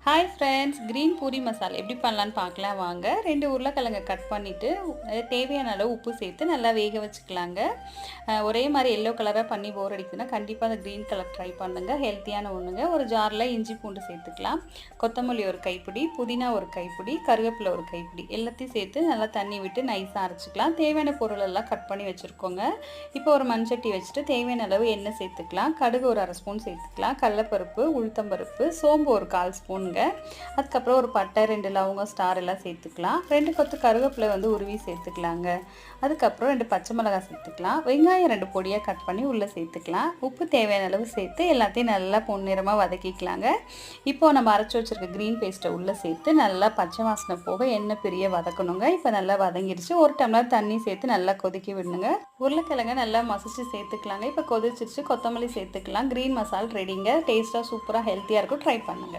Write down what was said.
Hi friends, green puri masala எப்படி பண்ணலான்னு பார்க்கலாம் வாங்க. 2 உருளைக்கிழங்க கட் பண்ணிவிட்டு தேவையான அளவு உப்பு சேர்த்து நல்லா வேக வச்சுக்கலாங்க. ஒரே மாதிரி எல்லோ கலராக பண்ணி போர் அடிக்குதுன்னா கண்டிப்பாக அந்த க்ரீன் கலர் ட்ரை பண்ணுங்கள். ஹெல்த்தியான ஒன்றுங்க. ஒரு ஜாரில் இஞ்சி பூண்டு சேர்த்துக்கலாம். கொத்தமல்லி ஒரு கைப்பிடி, புதினா ஒரு கைப்பிடி, கருவேப்பிலை ஒரு கைப்பிடி எல்லாத்தையும் சேர்த்து நல்லா தண்ணி விட்டு நைஸாக அரைச்சிக்கலாம். தேவையான பொருள் எல்லாம் கட் பண்ணி வச்சுருக்கோங்க. இப்போ ஒரு மண்சட்டி வச்சுட்டு தேவையான அளவு எண்ணெய் சேர்த்துக்கலாம். கடுகு ஒரு 1/2 ஸ்பூன் சேர்த்துக்கலாம். கடலைப்பருப்பு, உளுத்தம்பருப்பு, சோம்பு ஒரு 1/4 ஸ்பூனுங்க. அதுக்கப்புறம் ஒரு பட்டை, 2 லவங்கம், ஸ்டார் எல்லாம் சேர்த்துக்கலாம். 2 கொத்து கருவேப்பிலை உருவி சேர்த்துக்கலாங்க. அதுக்கப்புறம் 2 பச்சை மிளகாய் சேர்த்துக்கலாம். வெங்காயம் 2 பொடியாக கட் பண்ணி உள்ளே சேர்த்துக்கலாம். உப்பு தேவையான அளவு சேர்த்து எல்லாத்தையும் நல்லா பொன்னிறமாக வதக்கிக்கலாங்க. இப்போ நம்ம அரைச்சி வச்சுருக்க க்ரீன் பேஸ்ட்டை உள்ளே சேர்த்து நல்லா பச்சை வாசனை போக எண்ணெய் பிரிய வதக்கணுங்க. இப்போ நல்லா வதங்கிடுச்சு. 1 டம்ளர் தண்ணி சேர்த்து நல்லா கொதிக்க விடணுங்க. உருளைக்கிழங்க நல்லா மசிச்சு சேர்த்துக்கலாங்க. இப்போ கொதிச்சிருச்சு. கொத்தமல்லி சேர்த்துக்கலாம். க்ரீன் மசாலா ரெடிங்க. டேஸ்ட்டாக சூப்பராக ஹெல்த்தியாக இருக்கும். ட்ரை பண்ணுங்கள்.